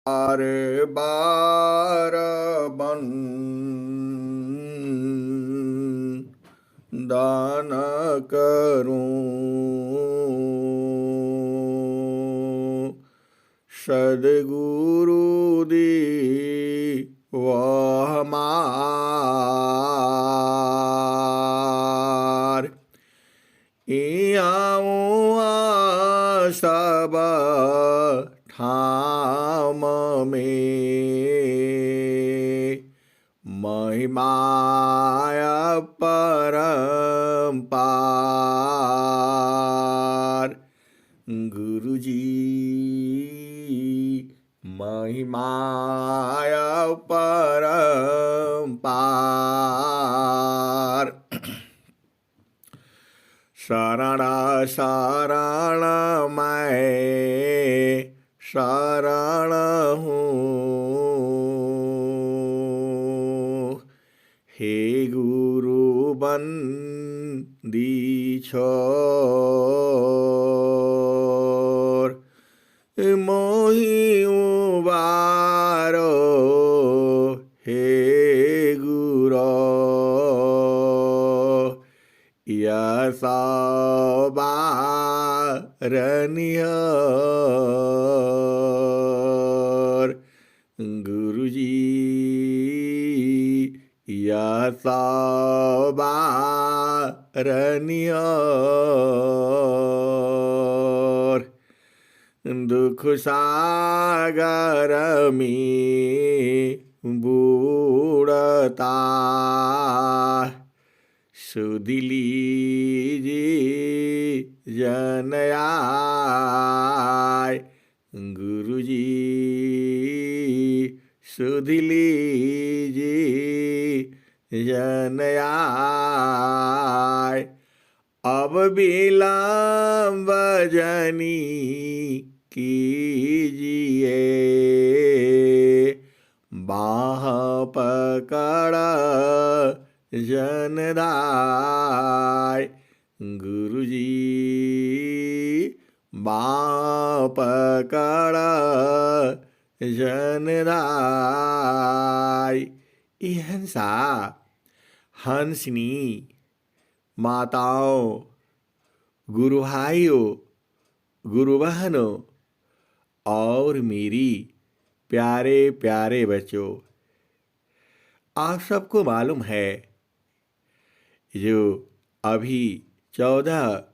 बार बार दान करूं। सदगुरु दी वह मार इयाऊँ सब ठाम में महिमाया परम्पार। गुरुजी महिमाया परम्पार। शरण शरण मैं शरण हूँ। हे गुरु बंदी छोर मोहि उबारो। हे गुरो यसाबारनियर। गुरुजी यसाबारनियर। दुख सागर में बूढ़ता सुध लीजिए जन आय। गुरुजी सुध लीजिए जन आय। अब विलंब जनी कीजिए बाह पकड़ जनदाय। गुरुजी बाह पकड़ जनदाय। हंसा हंसनी माताओं, गुरु भाइयों, गुरु बहनों और मेरी प्यारे प्यारे बच्चों, आप सबको मालूम है जो अभी 14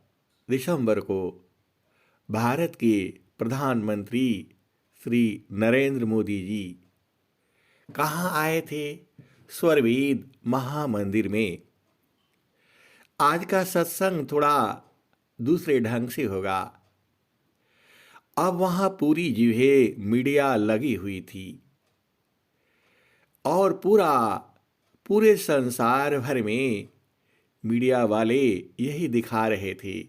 दिसंबर को भारत के प्रधानमंत्री श्री नरेंद्र मोदी जी कहाँ आए थे? स्वरवेद महामंदिर में। आज का सत्संग थोड़ा दूसरे ढंग से होगा। अब वहाँ पूरी जगह मीडिया लगी हुई थी और पूरे संसार भर में मीडिया वाले यही दिखा रहे थे,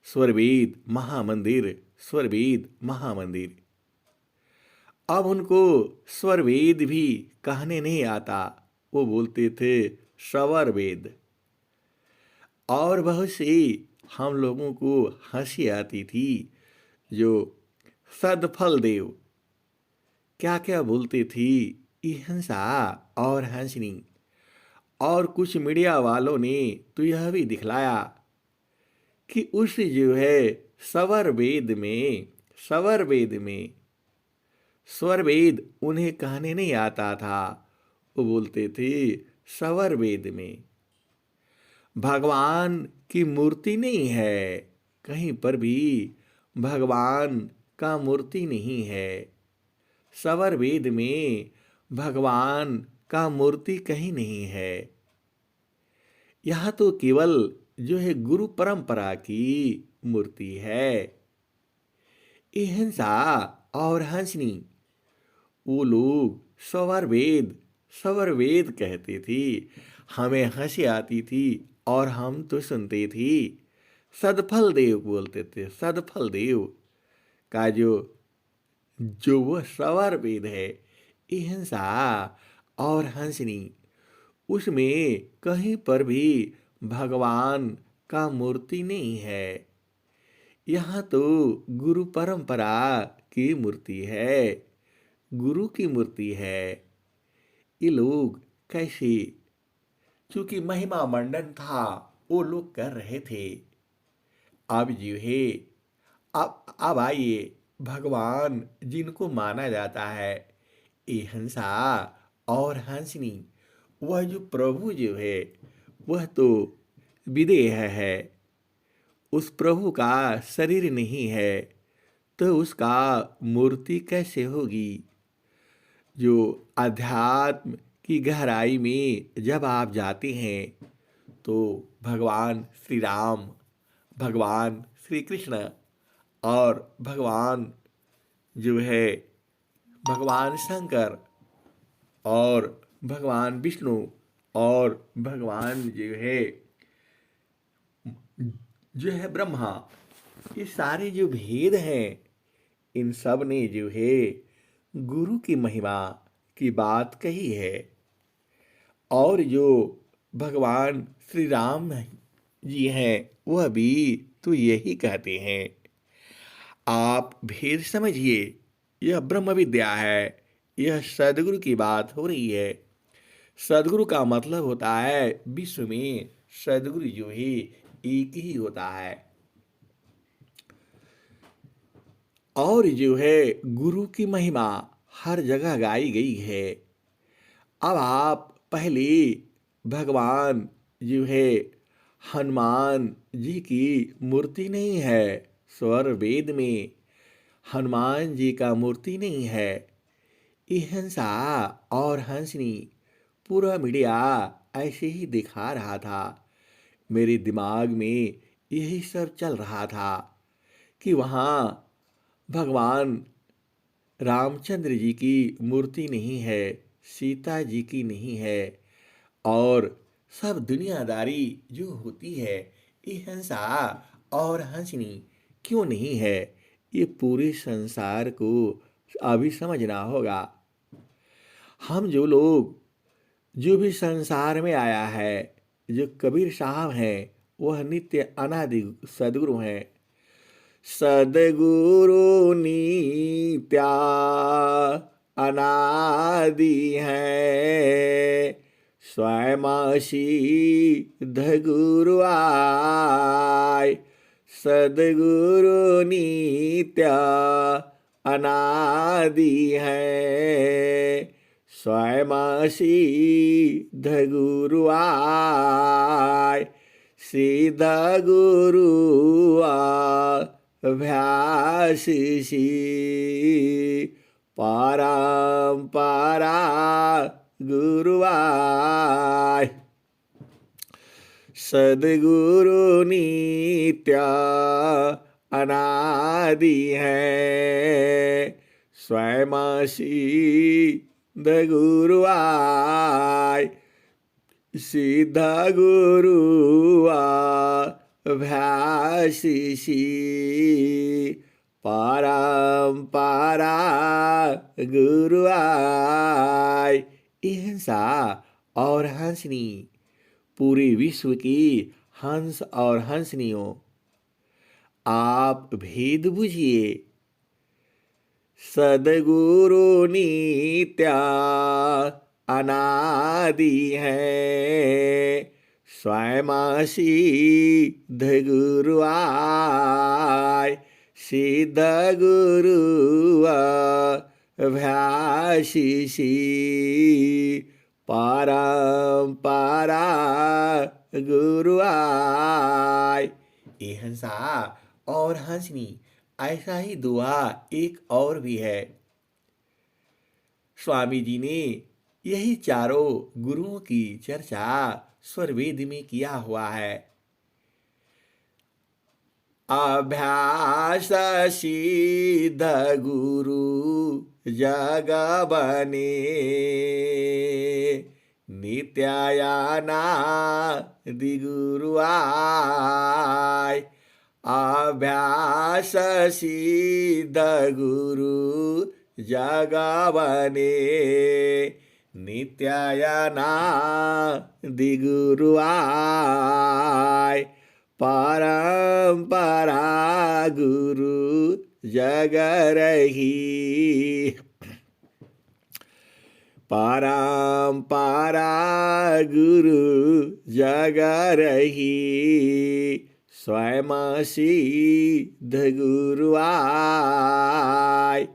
स्वरवेद महामंदिर, स्वरवेद महामंदिर। अब उनको स्वरवेद भी कहने नहीं आता, वो बोलते थे श्रवण वेद। और बहुत से हम लोगों को हंसी आती थी जो सदफल देव क्या क्या बोलते थी, हंसा और हंसनी। और कुछ मीडिया वालों ने तो यह भी दिखलाया कि उस जो है स्वर वेद में स्वर वेद उन्हें कहने नहीं आता था, वो बोलते थे स्वर वेद में भगवान की मूर्ति नहीं है, कहीं पर भी भगवान का मूर्ति नहीं है। स्वर वेद में भगवान का मूर्ति कहीं नहीं है। यह तो केवल जो है गुरु परंपरा की मूर्ति है। हिंसा और हंसनी वो लोग स्वर वेद कहते थे, हमें हंसी आती थी और हम तो सुनते थे। सदफल देव बोलते थे, सदफल देव का जो वो स्वर वेद है, हिंसा और हंसनी, उसमें कहीं पर भी भगवान का मूर्ति नहीं है। यहाँ तो गुरु परंपरा की मूर्ति है। गुरु की मूर्ति है। ये लोग कैसे, चूंकि महिमा मंडन था वो लोग कर रहे थे। अब जो है, अब आइए, भगवान जिनको माना जाता है, ये हंसा और हंसनी, वह जो प्रभु जो है वह तो विदेह है। उस प्रभु का शरीर नहीं है तो उसका मूर्ति कैसे होगी। जो अध्यात्म की गहराई में जब आप जाते हैं तो भगवान श्री राम, भगवान श्री कृष्ण और भगवान जो है भगवान शंकर और भगवान विष्णु और भगवान जो है ब्रह्मा, ये सारे जो भेद हैं, इन सब ने जो है गुरु की महिमा की बात कही है। और जो भगवान श्री राम जी हैं वह भी तो यही कहते हैं। आप भेद समझिए, यह ब्रह्म विद्या है, यह सदगुरु की बात हो रही है। सदगुरु का मतलब होता है विश्व में सदगुरु जो है एक ही होता है। और जो है गुरु की महिमा हर जगह गाई गई है। अब आप पहले भगवान जो है हनुमान जी की मूर्ति नहीं है, स्वर वेद में हनुमान जी का मूर्ति नहीं है। ये हंसा और हंसनी पूरा मीडिया ऐसे ही दिखा रहा था। मेरे दिमाग में यही सब चल रहा था कि वहाँ भगवान रामचंद्र जी की मूर्ति नहीं है, सीता जी की नहीं है, और सब दुनियादारी जो होती है, ये हंसा और हंसनी क्यों नहीं है। ये पूरे संसार को अभी समझना होगा। हम जो लोग, जो भी संसार में आया है, जो कबीर साहब हैं, वह नित्य अनादि सदगुरु हैं। सदगुरु नित्या अनादि है, स्वयं सिद्ध गुरु आय। सदगुरु नित्या अनादि है, स्वयं सिद्ध गुरु आय। सिद्ध गुरु अभ्यासी परंपरा गुरु आय। सदगुरु नित्य अनादि है, स्वयं सिद्ध गुरु आय। सिद्ध गुरु अभ्यासी परंपरा गुरु आय। ये हंसा और हंसनी पूरे विश्व की हंस और हंसनियों, आप भेद बुझिए। सदगुरु नित्या अनादि है, स्वयं सिद्ध गुरु आय। सिद्ध गुरु अभ्यासी परंपरा गुरु आय। ये हंसा और हंसनी, ऐसा ही दुआ एक और भी है। स्वामी जी ने यही चारों गुरुओं की चर्चा स्वरवेद में किया हुआ है। अभ्यास सिद्ध गुरु जग बने, नित्यानादि गुरु आय। अभ्यास सिद्ध गुरु जग बने, नित्यानादि गुरु आय। परंपरा गुरु जग रही। परंपरा गुरु जग रही, स्वयं सिद्ध गुरु आय।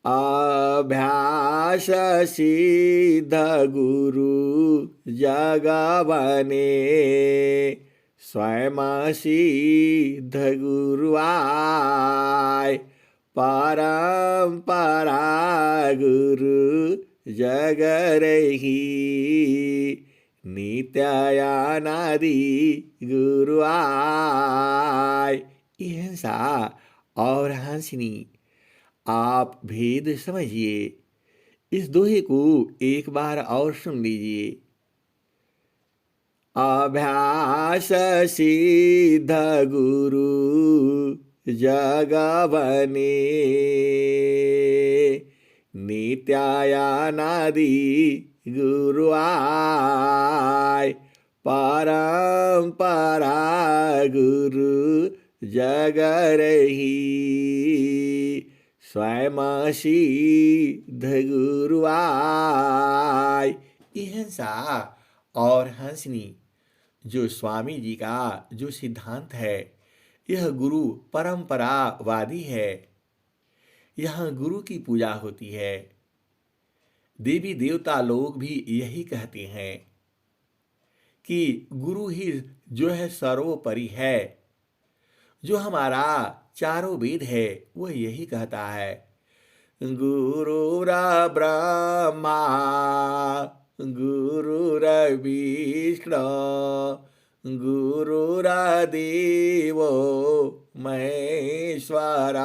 अभ्यास सिद्ध गुरु जग बने, स्वयं सिद्ध गुरु आय। परंपरा गुरु जग रही, नित्यानादि गुरु आय। हिंसा और हंसनी, आप भेद समझिए। इस दोहे को एक बार और सुन लीजिए। अभ्यास सिद्ध गुरु जग बने, नित्यानादि गुरु आय। परंपरा गुरु जग रही, स्वयं सिद्ध गुरु आय। हिंसा और हंसनी जो स्वामी जी का जो सिद्धांत है, यह गुरु परंपरावादी है। यहाँ गुरु की पूजा होती है। देवी देवता लोग भी यही कहते हैं कि गुरु ही जो है सर्वोपरि है। जो हमारा चारों वेद है वह यही कहता है, गुरुरा ब्रह्मा गुरुरा विष्णु गुरुरा देवो महेश्वरा,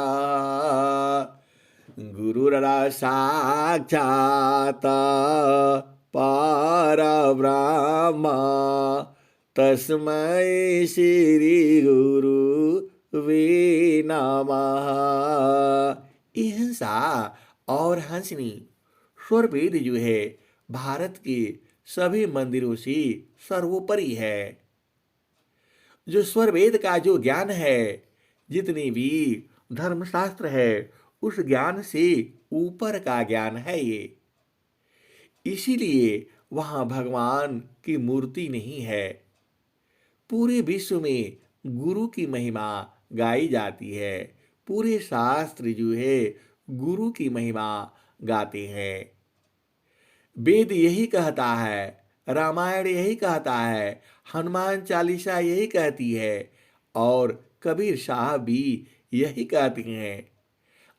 गुरुरा साक्षात् परब्रह्म, तस्मै श्री गुरु वे नमः। हिंसा और हंसनी स्वरवेद जो है भारत के सभी मंदिरों से सर्वोपरि है। जो स्वरवेद का जो ज्ञान है, जितने भी धर्मशास्त्र है, उस ज्ञान से ऊपर का ज्ञान है ये। इसीलिए वहाँ भगवान की मूर्ति नहीं है। पूरे विश्व में गुरु की महिमा गाई जाती है। पूरे शास्त्र जो है गुरु की महिमा गाते हैं। वेद यही कहता है, रामायण यही कहता है, हनुमान चालीसा यही कहती है और कबीर साहब भी यही कहते हैं।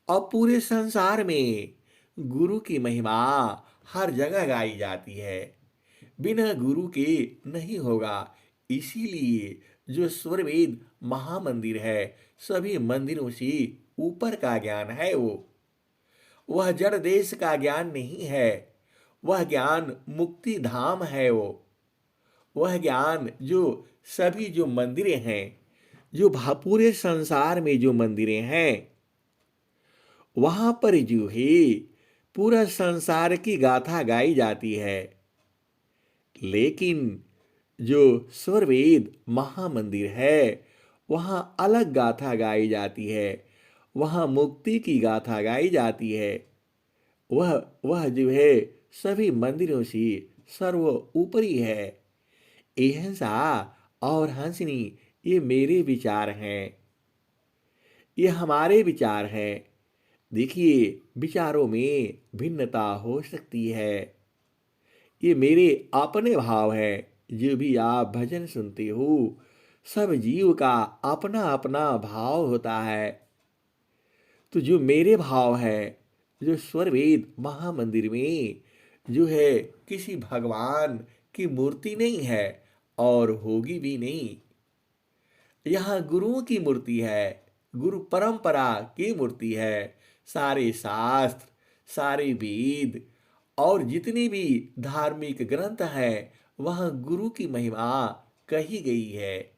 अब पूरे संसार में गुरु की महिमा हर जगह गाई जाती है। बिना गुरु के नहीं होगा। इसीलिए जो स्वरवेद महामंदिर है, सभी मंदिरों से ऊपर का ज्ञान है वह जड़ देश का ज्ञान नहीं है। वह ज्ञान मुक्ति धाम है वह ज्ञान जो सभी जो मंदिरें हैं, जो पूरे संसार में जो मंदिरें हैं, वहां पर जो है पूरा संसार की गाथा गाई जाती है। लेकिन जो स्वरवेद महामंदिर है वहां अलग गाथा गाई जाती है। वहां मुक्ति की गाथा गाई जाती है। वह जो है सभी मंदिरों से सर्व ऊपरी है। हिंसा और हंसनी ये मेरे विचार हैं, ये हमारे विचार हैं। देखिए, विचारों में भिन्नता हो सकती है। ये मेरे अपने भाव है। जो भी आप भजन सुनते हो, सब जीव का अपना अपना भाव होता है। तो जो मेरे भाव है, जो स्वरवेद महामंदिर में जो है किसी भगवान की मूर्ति नहीं है और होगी भी नहीं। यहाँ गुरुओं की मूर्ति है, गुरु परंपरा की मूर्ति है। सारे शास्त्र, सारे वेद और जितने भी धार्मिक ग्रंथ हैं वहाँ गुरु की महिमा कही गई है।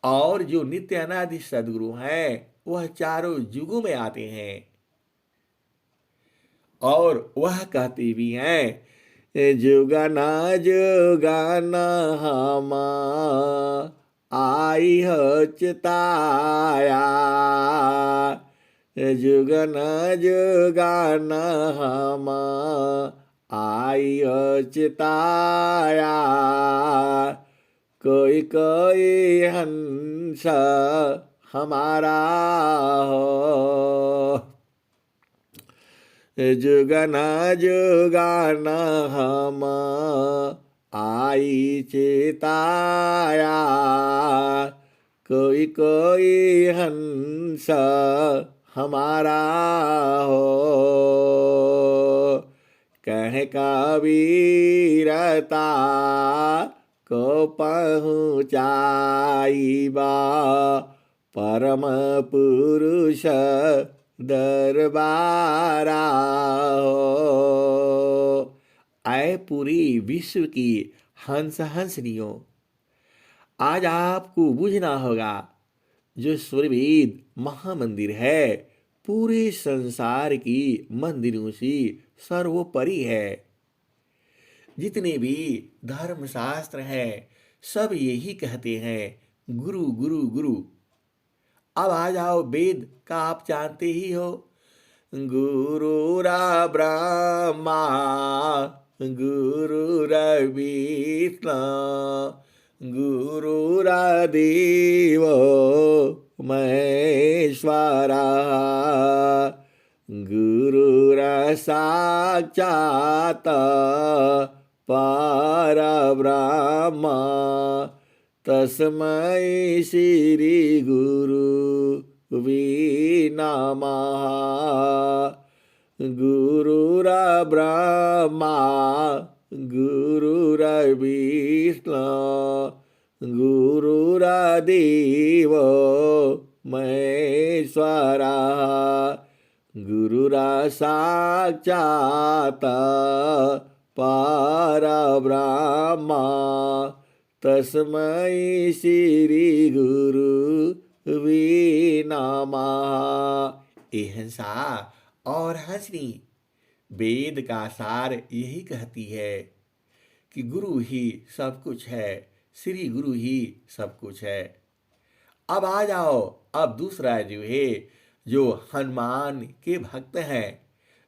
और जो नित्य अनादि सदगुरु हैं वह चारों युगों में आते हैं और वह कहते भी हैं, जुगाना जुगाना हम आई हो चिताया, जुगन जुगान हम आई चिताया, कोई कोई हंस हमारा हो। जुगन जुगान हम आई चिताया, कोई कोई हंस हमारा हो। कह कबीरता को पहुँचाईबा, परम पुरुष दरबारा हो। आए पूरी विश्व की हंस हंसनियों, आज आपको बुझना होगा, जो सूर्यवेद महामंदिर है पूरे संसार की मंदिरों से सर्वोपरि है। जितने भी धर्मशास्त्र हैं सब यही कहते हैं, गुरु गुरु गुरु। अब आ जाओ वेद का, आप जानते ही हो, गुरुरा ब्रह्मा गुरुरा विष्णु गुरुरादेवो महेश्वरा, गुरुरसाक्षात् परब्रह्म, तस्मै श्री गुरुवे नमः। गुरुर्ब्रह्मा गुरुर्विष्णु गुरुर्देवो महेश्वरः, गुरुरसाक्षात् परब्रह्म, तस्मै श्री गुरुवे नमः। ये हंसा और हंसनी वेद का सार यही कहती है कि गुरु ही सब कुछ है, श्री गुरु ही सब कुछ है। अब आ जाओ, अब दूसरा जो है, जो हनुमान के भक्त हैं,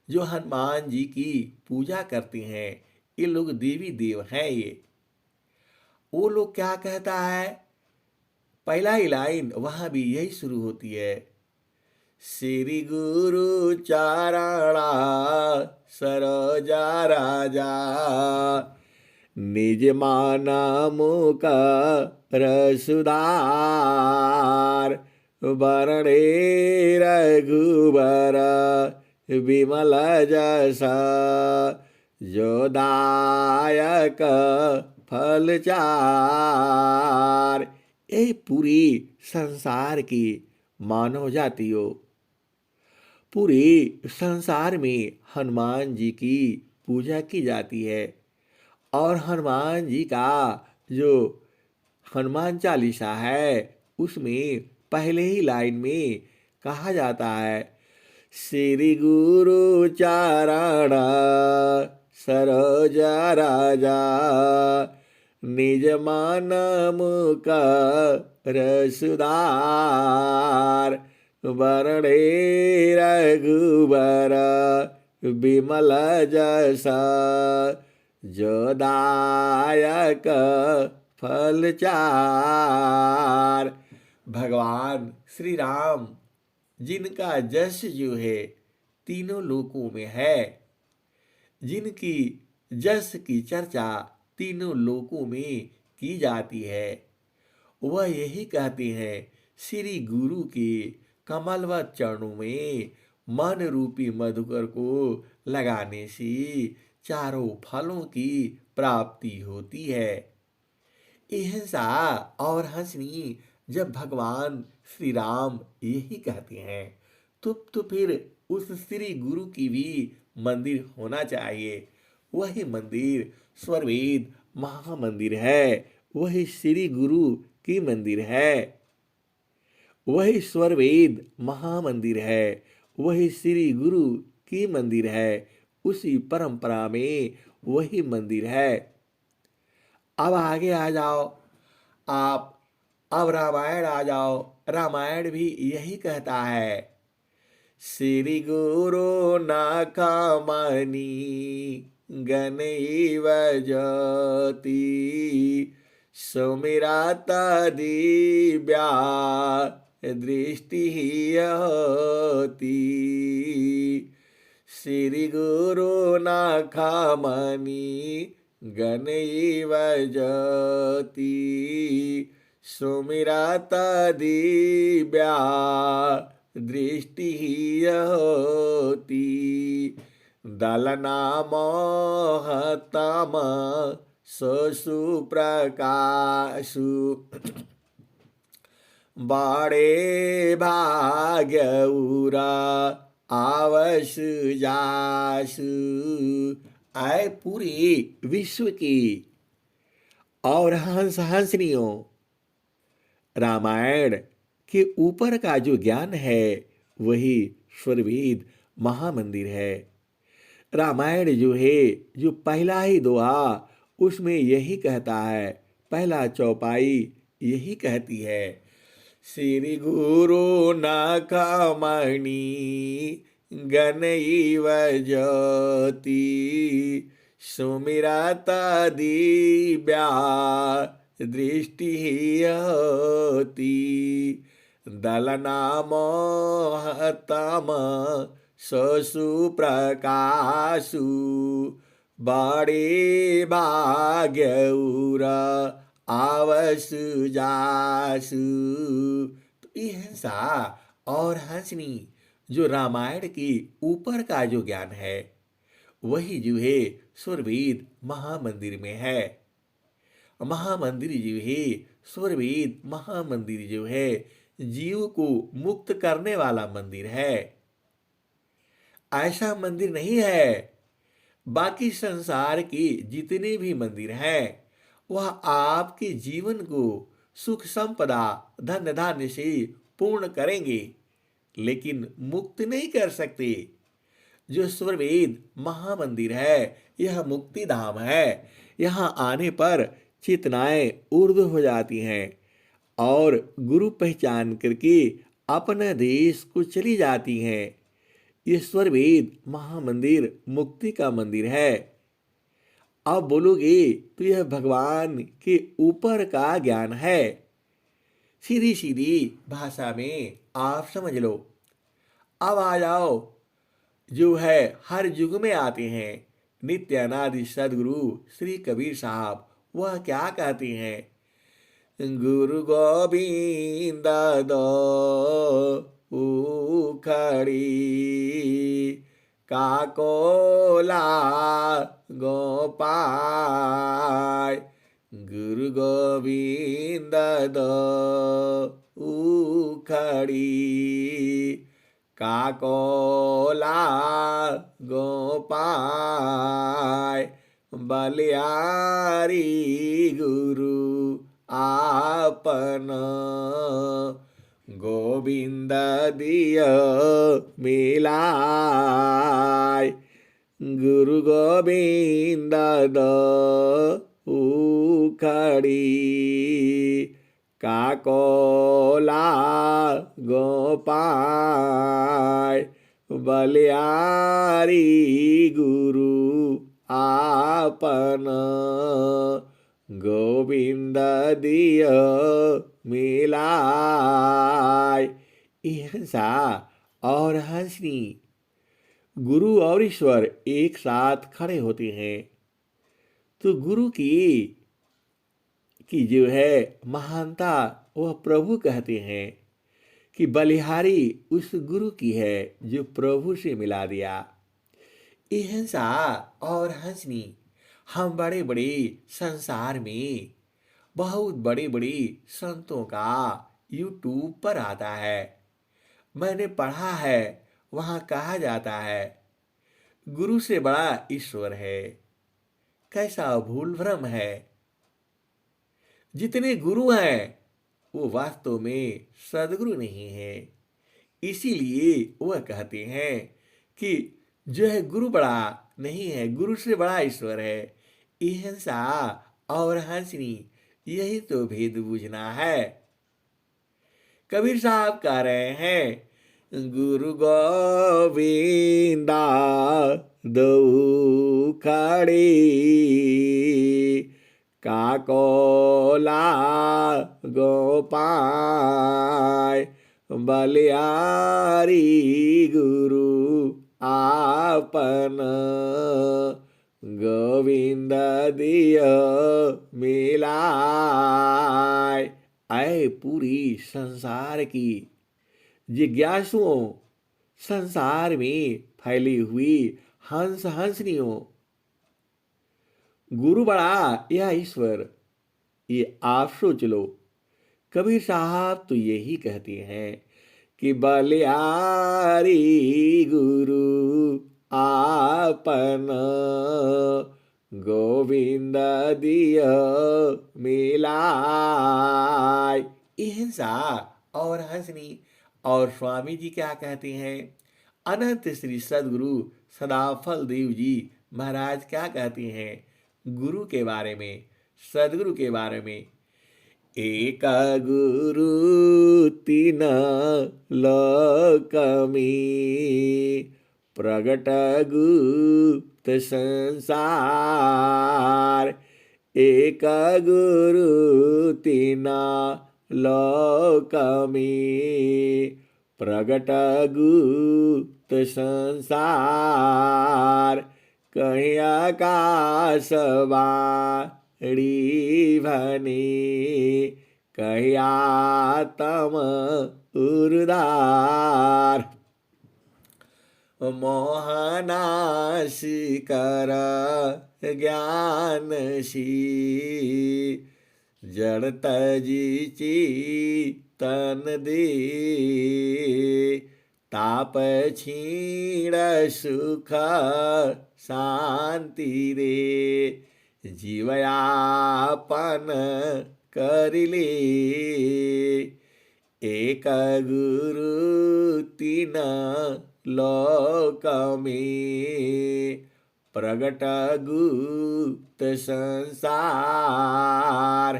जो हनुमान जी की पूजा करते हैं, ये लोग देवी देव हैं। ये वो लोग क्या कहता है, पहला ही लाइन वहां भी यही शुरू होती है, श्री गुरु चारणा सरोजा राजा, निज माना मुख रसुधार, वरणे रघुबर विमल जस, जोदायक फलचार। ये पूरी संसार की मानव जातियों, पूरे संसार में हनुमान जी की पूजा की जाती है। और हनुमान जी का जो हनुमान चालीसा है उसमें पहले ही लाइन में कहा जाता है, श्री गुरु चारण सरोज राजा, निज मान मुख रसुधार, वरणे रघुबर विमल जस, जोदायक फलचार। भगवान श्री राम जिनका जस जो है तीनों लोकों में है, जिनकी जस की चर्चा तीनों लोकों में की जाती है, वह यही कहते हैं, श्री गुरु के कमलवत चरणों में मन रूपी मधुकर को लगाने से चारों फलों की प्राप्ति होती है। हिंसा और हंसनी जब भगवान श्री राम यही कहते हैं, तो फिर उस श्री गुरु की भी मंदिर होना चाहिए। वही मंदिर स्वरवेद महामंदिर है, वही श्री गुरु की मंदिर है, वही स्वरवेद महामंदिर है, वही श्री गुरु की मंदिर है, उसी परंपरा में वही मंदिर है। अब आगे आ जाओ आप, अब रामायण आ जाओ। रामायण भी यही कहता है, श्री गुरु नाखामणि गणैव ज्योति सुमिराता दिव्या दृष्टि होती। श्री गुरु नाखामणि गणैव ज्योति सुमिराता दिव्या दृष्टि होती। दलना मोहतम ससु प्रकाशु बड़े भाग्यउरा आवस जासु। आए पूरे विश्व की और हंस हंसनियों रामायण के ऊपर का जो ज्ञान है वही स्वरवेद महामंदिर है। रामायण जो है, जो पहला ही दोहा उसमें यही कहता है, पहला चौपाई यही कहती है, श्री गुरु नाखामणि गणैव ज्योति सुमिराता दिव्या दृष्टि होती। दलना मोहतम ससु प्रकाशु बड़े भाग्यउरा आवस जासु। तो ये हिंसा और हंसनी जो रामायण की ऊपर का जो ज्ञान है वही जो है स्वरवेद महामंदिर में है। महामंदिर जो है, स्वरवेद महामंदिर जो है जीव को मुक्त करने वाला मंदिर है। ऐसा मंदिर नहीं है। बाकी संसार के जितने भी मंदिर हैं वह आपके जीवन को सुख संपदा धन धान्य से पूर्ण करेंगे लेकिन मुक्त नहीं कर सकते। जो स्वरवेद महामंदिर है यह मुक्ति धाम है। यहाँ आने पर चेतनाएं ऊर्ध्व हो जाती हैं और गुरु पहचान करके अपने देश को चली जाती हैं। ये स्वरवेद महामंदिर मुक्ति का मंदिर है। आप बोलोगे तो यह भगवान के ऊपर का ज्ञान है। सीधी सीधी भाषा में आप समझ लो। अब आ जाओ जो है हर युग में आते हैं नित्य अनादि सदगुरु श्री कबीर साहब, वह क्या कहते हैं, गुरु गोविंद दो उखड़ी काकोला गोपाय। गुरु गोविंद दो उखड़ी काकोला गोपाय। बलियारी गुरु आपन गोविंद दिय मिलाय। गुरु गोविंद द उखड़ी काकोला गोपाय। बलियारी गुरु आपन गोविंद दिय मिलाय। हिंसा और हंसनी गुरु और ईश्वर एक साथ खड़े होते हैं तो गुरु की जो है महानता वह प्रभु कहते हैं कि बलिहारी उस गुरु की है जो प्रभु से मिला दिया। हिंसा और हंसनी हम बड़े बड़े संसार में बहुत बड़े बड़े संतों का यूट्यूब पर आता है, मैंने पढ़ा है। वहाँ कहा जाता है गुरु से बड़ा ईश्वर है। कैसा भूल भ्रम है। जितने गुरु हैं वो वास्तव में सदगुरु नहीं है। इसीलिए वह कहते हैं कि जो है गुरु बड़ा नहीं है, गुरु से बड़ा ईश्वर है। हिंसा और हंसनी यही तो भेद बूझना है। कबीर साहब कह रहे हैं गुरु गोविंदा दऊ खड़ी काकोला गोपाय बलियारी गुरु आपन गोविंद दिय मिलाय। ऐ पूरी संसार की जिज्ञासुओं, संसार में फैली हुई हंस हंसनियों, गुरु बड़ा या ईश्वर, ये आप सोच लो। कबीर साहब तो यही कहते हैं कि बलियारी गुरु आपन गोविंद दिय मिलाय। ये हिंसा और हंसनी। और स्वामी जी क्या कहते हैं? अनंत श्री सदगुरु सदाफल देव जी महाराज क्या कहते हैं गुरु के बारे में, सदगुरु के बारे में? एक गुरु तीन लोक में प्रगट गुप्त संसार। एक गुरु तीन लोक में प्रगट गुप्त संसार। कहीं आकाश वाणी भने कहीं आत्म उर्धार। मोहनाशी कर ज्ञानशी जड़ तजीची तन दे। ताप छीण सुख शांति रे जीवयापन करिले। एक गुरु तीन लोक में प्रगट गुप्त संसार।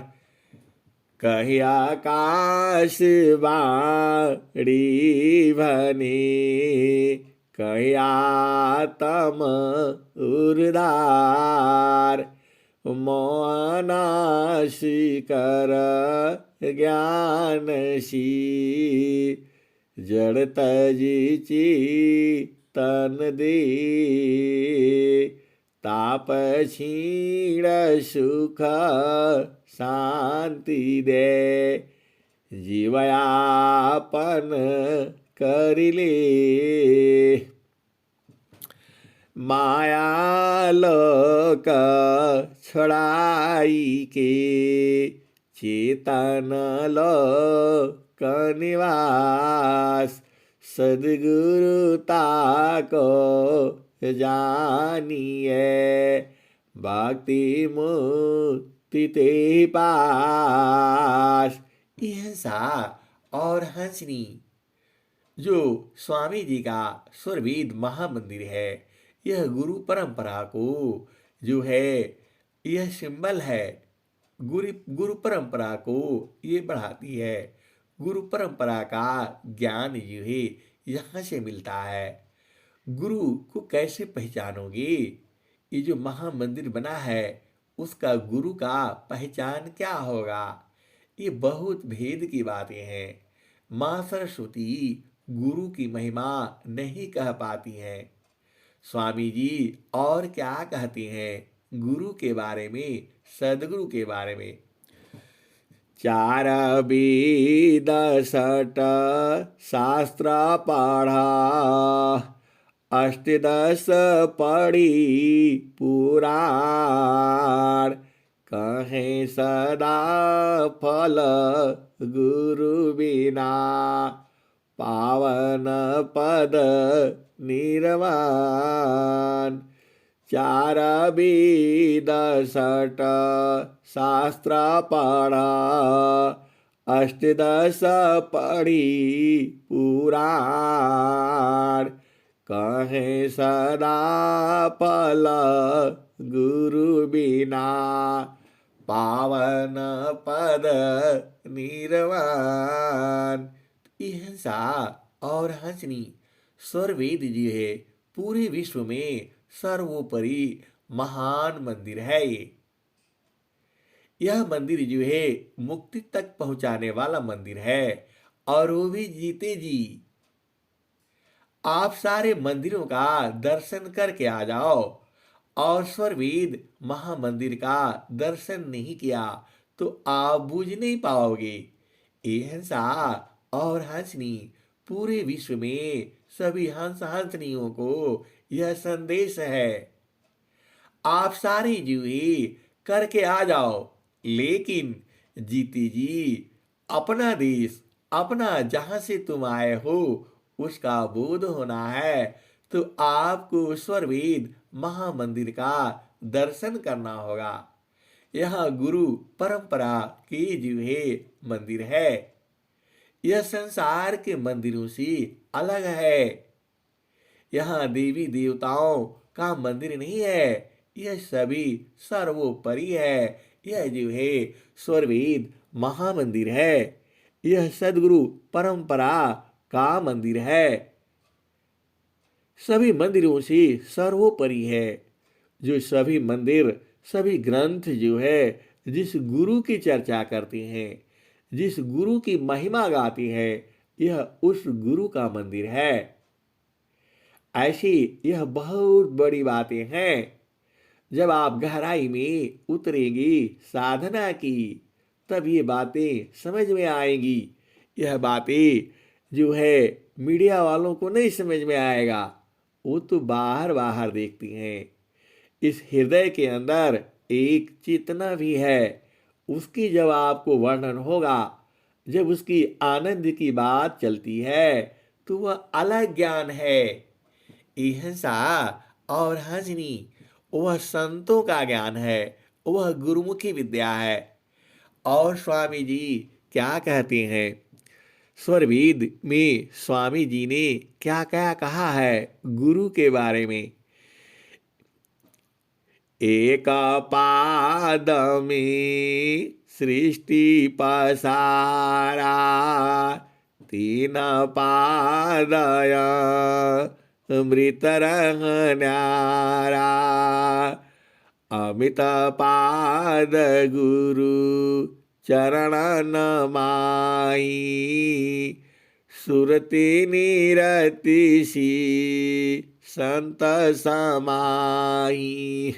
कहीं आकाश वाणी भने कहीं आत्म उर्धार। मोहनाशी कर ज्ञानशी जड़ तजीची तन दे। ताप छीण सुख शांति दे जीवयापन करिले। माया लोक छड़ाई के चेतन लोक निवास। सद्गुरुता को जानिए भक्ति मुक्ति ते पास। ये हिंसा और हंसनी जो स्वामी जी का सुरवीद महामंदिर है, यह गुरु परंपरा को जो है यह सिंबल है। गुरु परंपरा को ये बढ़ाती है। गुरु परंपरा का ज्ञान जो है यहाँ से मिलता है। गुरु को कैसे पहचानोगे? ये जो महामंदिर बना है उसका गुरु का पहचान क्या होगा? ये बहुत भेद की बातें हैं। माँ सरस्वती गुरु की महिमा नहीं कह पाती हैं। स्वामी जी और क्या कहते हैं गुरु के बारे में, सदगुरु के बारे में? चार वेद षट शास्त्र पढ़ा अष्टदश पढ़ी पुराण। कहें सदा फल गुरु बिना पावन पद निर्वाण। चार वेद षट शास्त्र पढ़ा अष्टदश पढ़ी पुराण। कहें सदा फल गुरु बिना पावन पद निर्वाण। हिंसा और हंसनी स्वरवेद जी है पूरे विश्व में सर्वोपरि महान मंदिर है ये। यह मंदिर जो है मुक्ति तक पहुंचाने वाला मंदिर है। और वो भी जीते जी। आप सारे मंदिरों का दर्शन करके आ जाओ। और स्वरवेद महामंदिर का दर्शन नहीं किया तो आप बुझ नहीं पाओगे। ये हंसा और हंसनी पूरे विश्व में सभी हंस हंसनियों को यह संदेश है। आप सारे जूहे करके आ जाओ। लेकिन जीती जी, अपना देश, अपना जहां से तुम आए हो उसका बोध होना है तो आपको स्वरवेद महामंदिर का दर्शन करना होगा। यह गुरु परंपरा के जूहे मंदिर है। यह संसार के मंदिरों से अलग है। यहाँ देवी देवताओं का मंदिर नहीं है। यह सभी सर्वोपरि है। यह जो है स्वरवेद महामंदिर है। यह सदगुरु परंपरा का मंदिर है। सभी मंदिरों से सर्वोपरि है। जो सभी मंदिर, सभी ग्रंथ जो है जिस गुरु की चर्चा करते हैं, जिस गुरु की महिमा गाते हैं, यह उस गुरु का मंदिर है। ऐसी यह बहुत बड़ी बातें हैं। जब आप गहराई में उतरेंगी साधना की तब ये बातें समझ में आएंगी। यह बातें जो है मीडिया वालों को नहीं समझ में आएगा। वो तो बाहर बाहर देखती हैं। इस हृदय के अंदर एक चेतना भी है। उसकी जब आपको वर्णन होगा, जब उसकी आनंद की बात चलती है तो वह अलग ज्ञान है। अहिंसा और हंसनी वह संतों का ज्ञान है। वह गुरुमुखी विद्या है। और स्वामी जी क्या कहते हैं? स्वरवेद में स्वामी जी ने क्या क्या कहा है गुरु के बारे में? एक पाद में सृष्टि पसारा, तीन पादया अमृत रंग न्यारा। अमित पाद गुरु चरण नमाई, सुरति निरति सी संत समाई।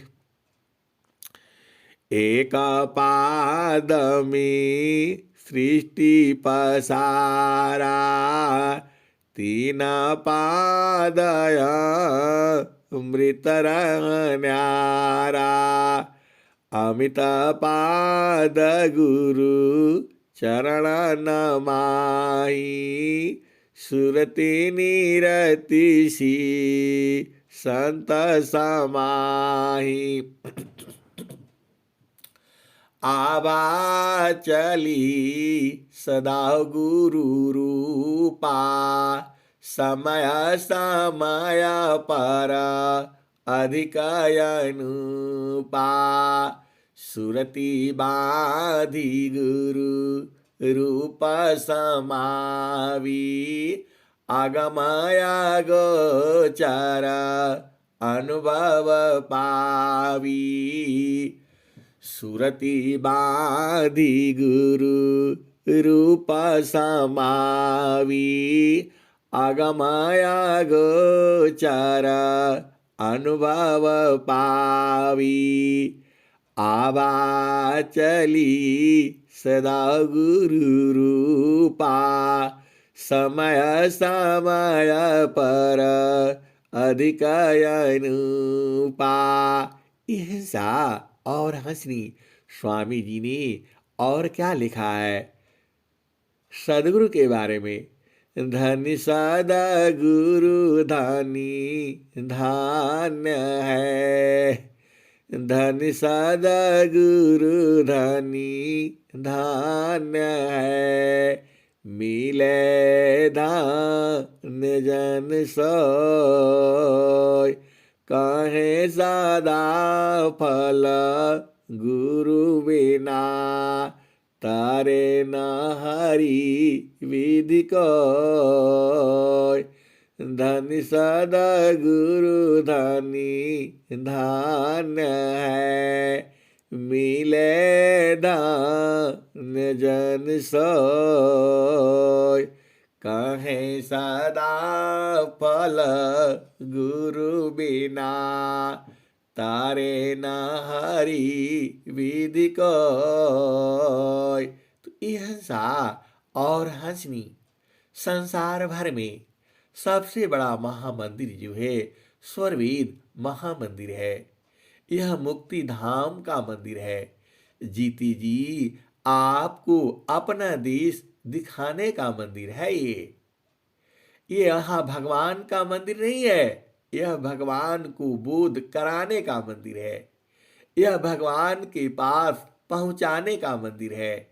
एक पाद में सृष्टि पसारा, तीन पादय अमृत रंग न्यारा। अमित पाद गुरु चरण नमाई, सुरति निरति सी संत समाही। आवा चली सदा गुरु रूपा, समय समय पर अधिक अनुपा। सुरति बाधी गुरु रूप समावी, आगमय गोचर अनुभव पावी। सुरति बाधी गुरु रूप समावी, आगमय गोचर अनुभव पावी। आवा चली सदा गुरु रूपा, समय समय पर अधिक अनुपा। अहिंसा और हंसनी स्वामी जी ने और क्या लिखा है सदगुरु के बारे में? धन्य सदगुरु धनी धान्य है, धन्य सदगुरु धनी धान्य है। मिले धान्य जन सोय, कहे सदा फल गुरु बिना। तारे नाहरी विधि कोय। धन्य सदा गुरु धनी धान्य है, मिले धान्य जन सोय। कहे सदा फल गुरु बिना, तारे नाहरी विधि कोय। तो यह हंसा और हंसनी संसार भर में सबसे बड़ा महामंदिर जो है स्वर्वेद महामंदिर है। यह मुक्ति धाम का मंदिर है। जीती जी आपको अपना देश दिखाने का मंदिर है। ये यहाँ भगवान का मंदिर नहीं है, यह भगवान को बोध कराने का मंदिर है। यह भगवान के पास पहुंचाने का मंदिर है।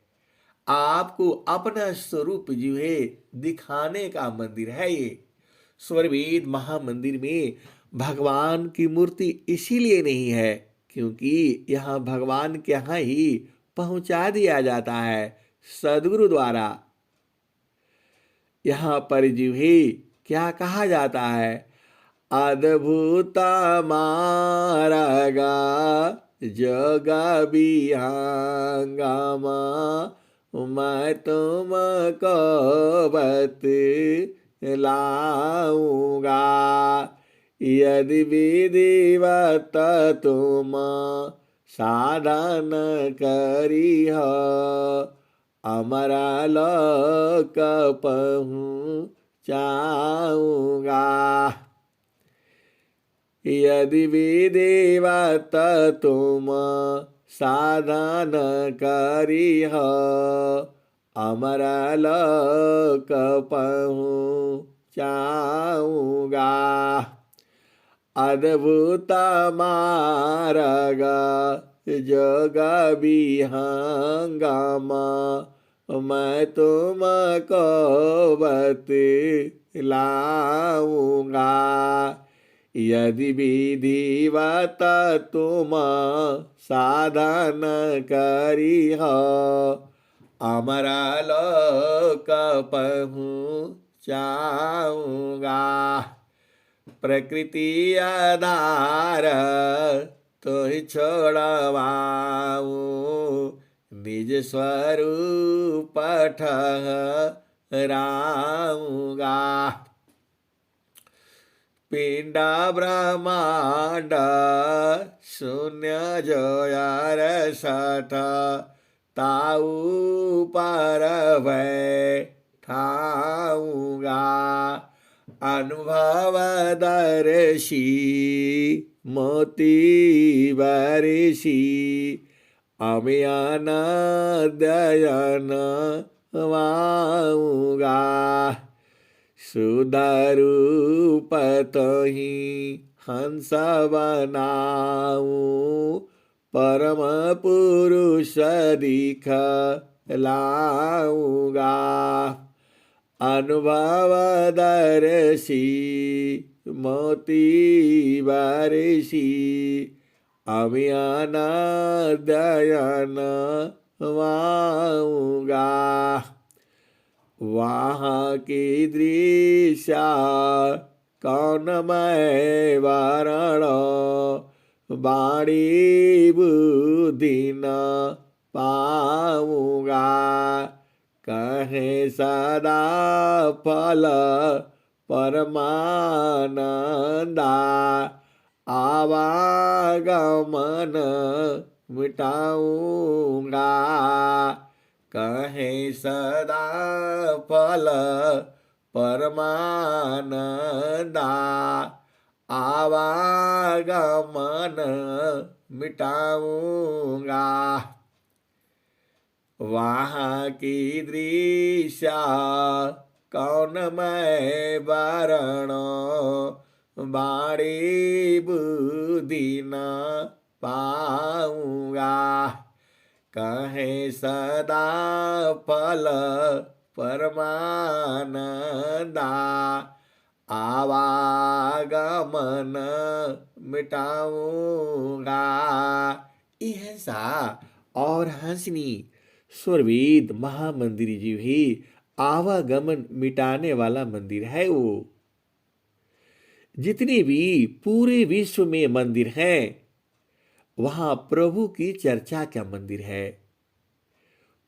आपको अपना स्वरूप जो है दिखाने का मंदिर है। ये स्वर्वेद महामंदिर में भगवान की मूर्ति इसीलिए नहीं है क्योंकि यहाँ भगवान के यहाँ ही पहुंचा दिया जाता है सदगुरु द्वारा। यहाँ पर जो है क्या कहा जाता है, अद्भुत मारगा जगा बिहंगामा, मैं तुमको बतलाऊंगा। यदि विधिवत तुम साधन करिह, अमरा लोक पहुँचाऊंगा। यदि विधिवत तुम साधन करिह, अमरा लोक पहुँचाऊंगा। अद्भुत मार्ग जग बिहंगमा, मैं तुमको बतलाऊंगा। यदि विधिवत तुम साधन करिह, अमरा लोक पहुँचाऊंगा। प्रकृति आधार तोहि छोड़वाऊं, निज स्वरूप ठहराऊंगा। पिंड ब्रह्मांड शून्य जो यार सठ, ताऊ पर बैठाऊंगा। अनुभव दर्शी मोती बरसी, अमियान दयन वाऊंगा। सुधरूप तोहि हंस बनाऊं, परम पुरुष दिखलाऊंगा। अनुभव दर्शी मोती बरसी, अमियान दयन वाऊंगा। वहाँ की दृश्य कौन मैं वरण, बाणी बुद्धि न पाऊंगा। कहे सदा फल परमानंदा, आवागमन मिटाऊंगा। कहे सदा फल परमानंदा, आवागमन मिटाऊंगा। वहाँ की दृश्य कौन मैं वरण, बाणी बुद्धि न पाऊंगा। कहे सदा फल परमानंदा, आवागमन मिटाऊंगा। यह सा और हंसनी स्वरवेद महामंदिर जी भी आवागमन मिटाने वाला मंदिर है वो। जितने भी पूरे विश्व में मंदिर हैं, वहां प्रभु की चर्चा का मंदिर है।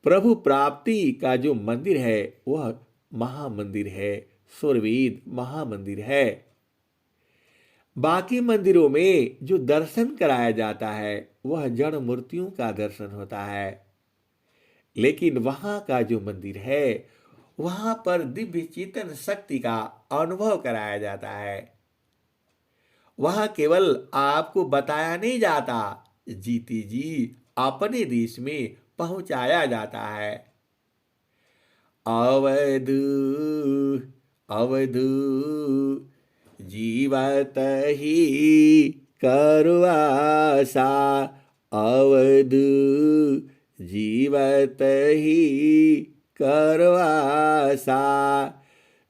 प्रभु प्राप्ति का जो मंदिर है वह महामंदिर है, स्वरवेद महामंदिर है। बाकी मंदिरों में जो दर्शन कराया जाता है वह जड़ मूर्तियों का दर्शन होता है, लेकिन वहां का जो मंदिर है वहां पर दिव्य चेतन शक्ति का अनुभव कराया जाता है। वहां केवल आपको बताया नहीं जाता, जीती जी अपने देश में पहुंचाया जाता है। अवधू अवधू जीवत ही करवासा, अवधू जीवत ही करवासा,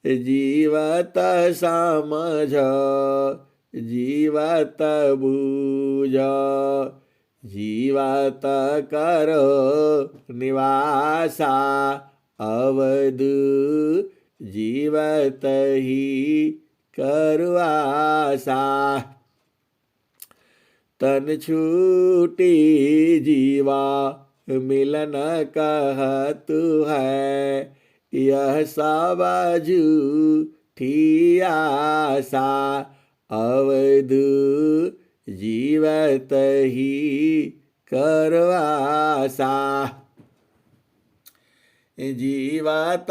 जीवत समझ जीवत बूझ, जीवत करो निवासा, अवधू जीवत ही करवासा। तन छूटी जीवा मिलन कहतु है, यह सब झूठी आशा, अवधू जीवत ही करवासा। जीवत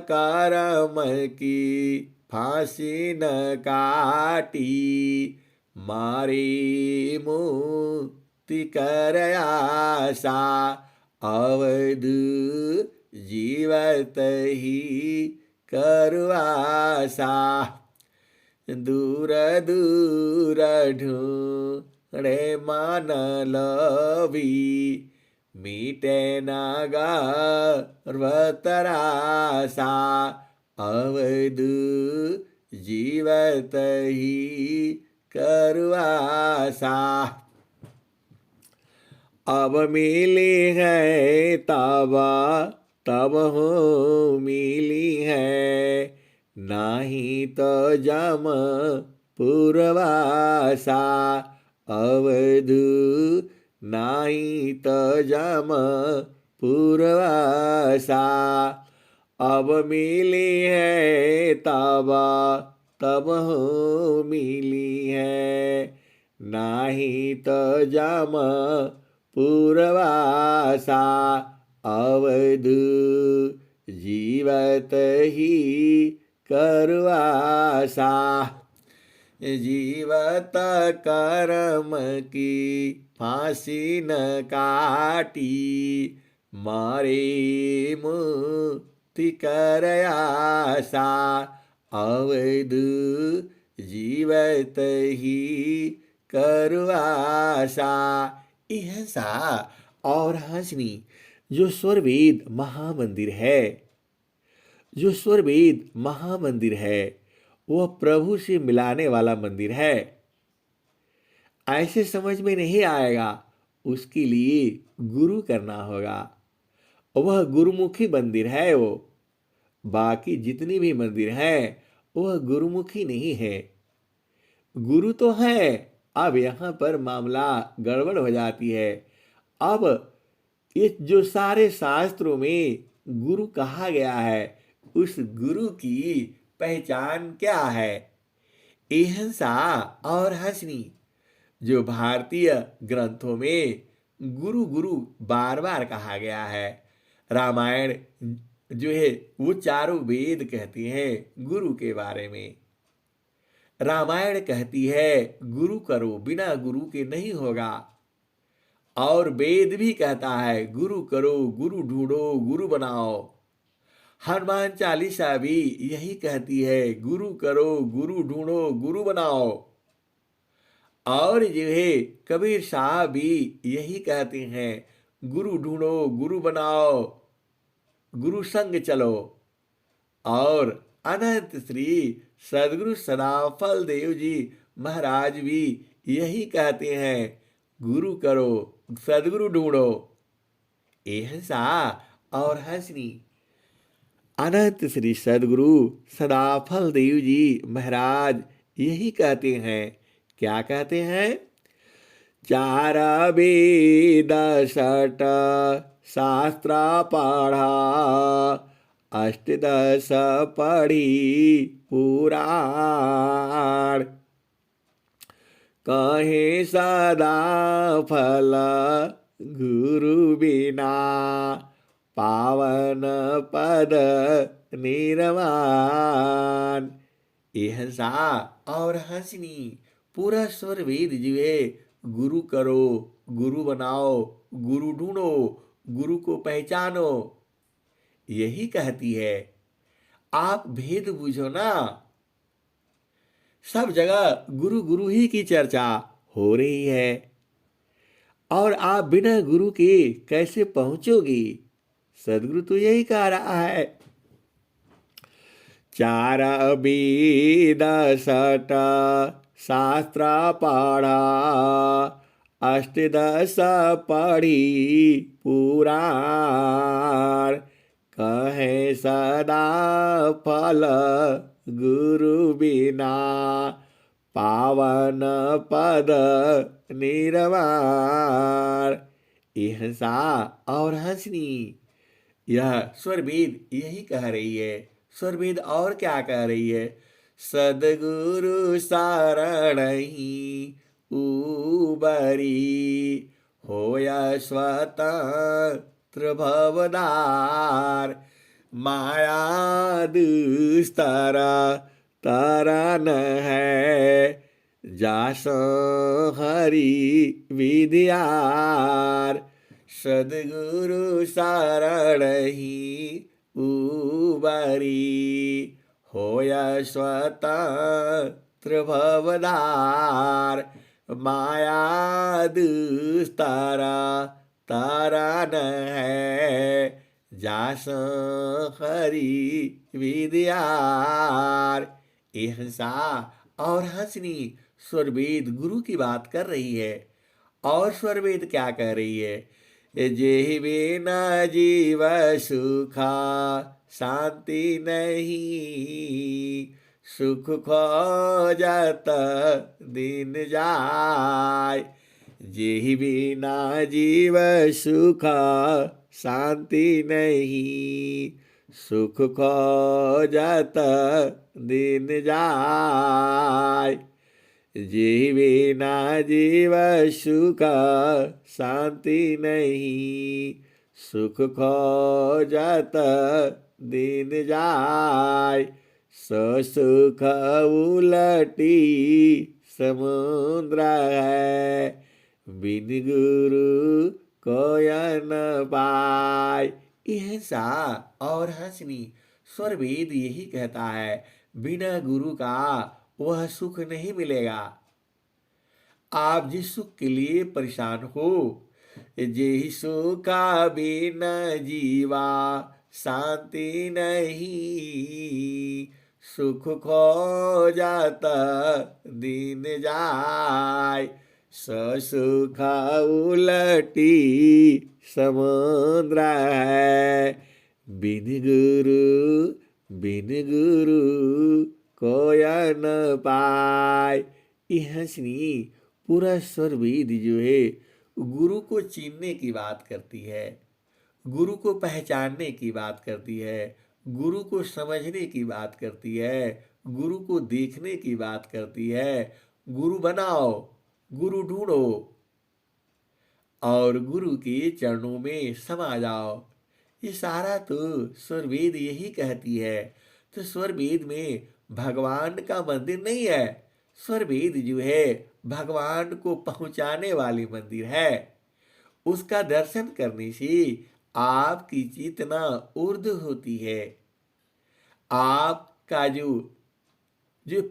कर्म की फांसी न काटी, मारी मुक्ति कर आशा, अवधू जीवत ही करवासा। दूर दूर ढूंढे मान लवी, मीटे न गर्व तरासा, अवधू जीवत ही करवासा। अब मिली है तब हो मिली है, नहीं तो जम पूर्वासा, अवधू नहीं तो जम पूर्वासा। अब मिली है तब हो मिली है, नहीं तो जम पूर्वासा, अवधू जीवत ही करवासा। जीवत कर्म की फांसी न काटी, मारे मुक्ति कर आशा, अवधू जीवत ही करवासा। ऐसा और हंसनी जो स्वरवेद महामंदिर है, जो स्वरवेद महामंदिर है वह प्रभु से मिलाने वाला मंदिर है। ऐसे समझ में नहीं आएगा, उसके लिए गुरु करना होगा। वह गुरुमुखी मंदिर है वो। बाकी जितने भी मंदिर हैं वह गुरुमुखी नहीं है। गुरु तो है, अब यहाँ पर मामला गड़बड़ हो जाती है। अब ये जो सारे शास्त्रों में गुरु कहा गया है, उस गुरु की पहचान क्या है? अहिंसा और हंसनी। जो भारतीय ग्रंथों में गुरु गुरु बार बार कहा गया है। रामायण जो है वो चारों वेद कहती हैं गुरु के बारे में। रामायण कहती है गुरु करो, बिना गुरु के नहीं होगा। और वेद भी कहता है गुरु करो, गुरु ढूंढो, गुरु बनाओ। हनुमान चालीसा भी यही कहती है गुरु करो, गुरु ढूंढो, गुरु बनाओ। और जो है कबीर साहब भी यही कहते हैं गुरु ढूंढो, गुरु बनाओ, गुरु संग चलो। और अनंत श्री सदगुरु सदाफल देव जी महाराज भी यही कहते हैं गुरु करो, सदगुरु ढूंढो। ऐसा और हंसनी। अनंत श्री सदगुरु सदाफल देव जी महाराज यही कहते हैं। क्या कहते हैं? चार वेद षट शास्त्र पढ़ा, अष्टदश पढ़ी पुराण, कहे सदा फल गुरु बिना, पावन पद निर्वाण। ये हंसा और हंसनी पूरा स्वर वेद जीवे। गुरु करो, गुरु बनाओ, गुरु ढूंढो, गुरु को पहचानो, यही कहती है। आप भेद बूझो ना। सब जगह गुरु गुरु ही की चर्चा हो रही है और आप बिना गुरु के कैसे पहुंचोगी? सदगुरु तो यही कह रहा है। चार वेद षट शास्त्र पढ़ा, अष्टदश पढ़ी पुराण, कहे सदा फल गुरु बिना, पावन पद निर्वाण। ये हंसा और हंसनी। यह स्वरवेद यही कह रही है। स्वरवेद और क्या कह रही है? सदगुरु शरणहि उबरी, होया स्वतंत्र भवदार, माया दुस्तर तरन है, जासो हरि विद्यार। सदगुरु शरणहि उबरी, होया स्वतंत्र भवदार, माया दुस्तर तरन है, जासो हरि विद्यार। ये हंसा और हंसनी स्वरवेद गुरु की बात कर रही है। और स्वरवेद क्या कह रही है? जेहि बिना जीव सुखा शांति नहीं, सुख खोजत दिन जाय। जेहि बिना जीव सुखा शांति नहीं, सुख खोजत दिन जाय। जेहि बिना जीव सुख शांति नहीं, सुख खोजत दिन जाय। सो सुख उलटी समुद्र है, बिन गुरु कोय न पाय। यह सा और हंसनी स्वरवेद यही कहता है। बिना गुरु का वह सुख नहीं मिलेगा। आप जिस सुख के लिए परेशान हो, जेहि सुखा बिना जीवा शांति नहीं, सुख खोजत दिन जाय। सुख उलटी समुद्र है, बिन गुरु कोय न पाय। यह हंसनी पूरा स्वरवेद जो है गुरु को चीनने की बात करती है, गुरु को पहचानने की बात करती है, गुरु को समझने की बात करती है, गुरु को देखने की बात करती है। गुरु बनाओ, गुरु ढूंढो और गुरु के चरणों में समा जाओ। ये सारा तो स्वरवेद यही कहती है। तो स्वरवेद में भगवान का मंदिर नहीं है। स्वरवेद जो है भगवान को पहुंचाने वाली मंदिर है। उसका दर्शन करने से आपकी चेतना ऊर्ध्व होती है। आपका जो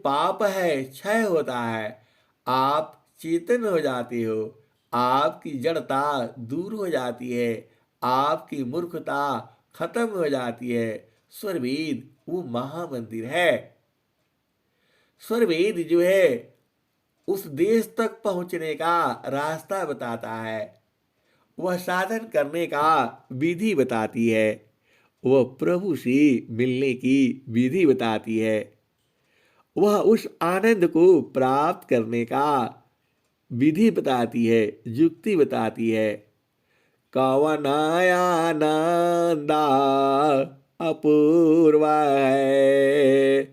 पाप है क्षय होता है। आप चेतन हो जाते हो। आपकी जड़ता दूर हो जाती है। आपकी मूर्खता खत्म हो जाती है। स्वरवेद वो महामंदिर है। स्वरवेद जो है उस देश तक पहुंचने का रास्ता बताता है। वह साधन करने का विधि बताती है, वह प्रभु से मिलने की विधि बताती है, वह उस आनंद को प्राप्त करने का विधि बताती है, युक्ति बताती है। कवनायानंदा अपूर्वा है,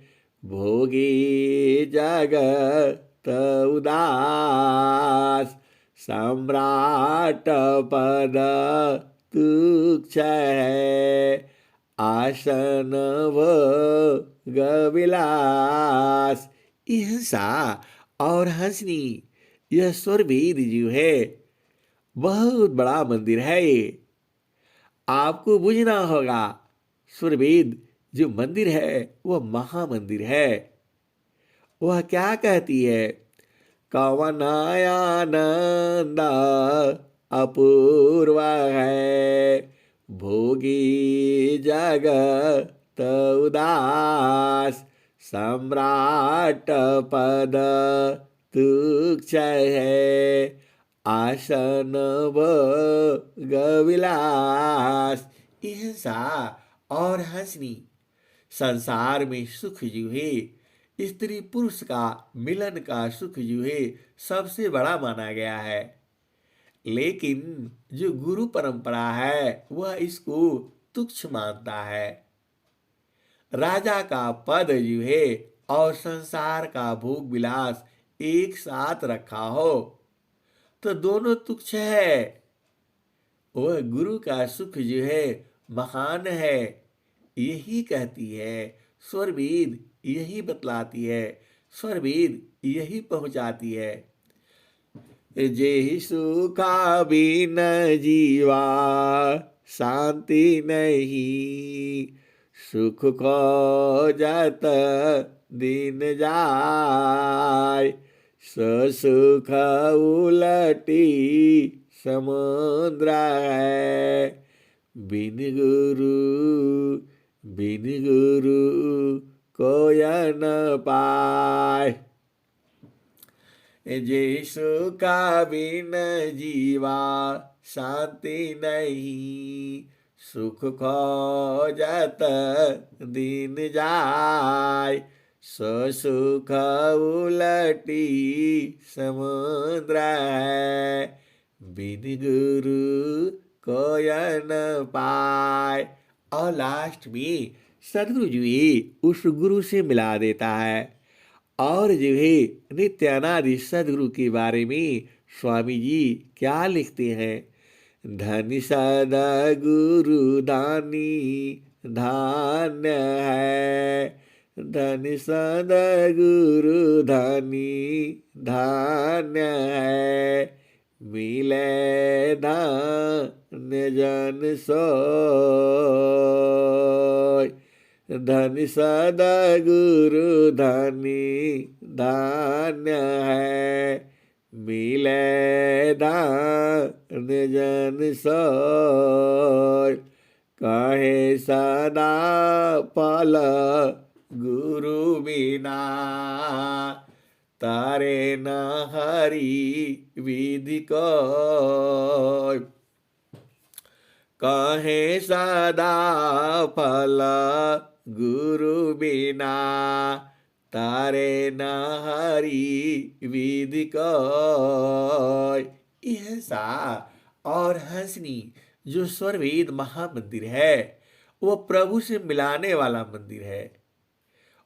भोगी जगत उदास, सम्राट पद तुच्छ है, आसन भोग विलास। हिंसा और हंसनी, यह स्वरभेद जो है, बहुत बड़ा मंदिर है ये। आपको बुझना होगा, स्वरभेद जो मंदिर है वह महामंदिर है। वह क्या कहती है? कवनायानंद अपूर्व है, भोगी जगत उदास, सम्राट पद तुच्छ है, आसन भोग विलास। हिंसा और हंसनी, संसार में सुख जो है, स्त्री पुरुष का मिलन का सुख जो है, सबसे बड़ा माना गया है। लेकिन जो गुरु परंपरा है वह इसको तुच्छ मानता है। राजा का पद जो है और संसार का भोग विलास एक साथ रखा हो तो दोनों तुच्छ है। वह गुरु का सुख जो है महान है, यही कहती है स्वरवेद, यही बतलाती है स्वरवेद, यही पहुंचाती है। जेहि सुखा बिन जीवा शांति नहीं, सुख खोजत दिन जाय, सुख उलटी समुद्र है, बिन गुरु कोय न पाय। जैसु का बिन जीवा शांति नहीं, सुख खोजत दिन जाय, सुख उलटी समुद्र है, बिन गुरु कोय न पाय। और लास्ट में सदगुरु जी उस गुरु से मिला देता है। और जो है नित्यानादि सदगुरु के बारे में स्वामी जी क्या लिखते हैं? धनि सदगुरु दानी धान्य है, धनि सदगुरु धनी धान्य है, मिले धान्य जन सोय। धनि सदगुरु धनी धान्य है, मिले धान्य जन सोय। कहे सदा पल गुरु बिना, तारे न हरि विधि कोय। कहे सदा फल गुरु बिना, तारे न हरि विधि कोय। हिंसा और हंसनी जो स्वरवेद महामंदिर है वह प्रभु से मिलाने वाला मंदिर है।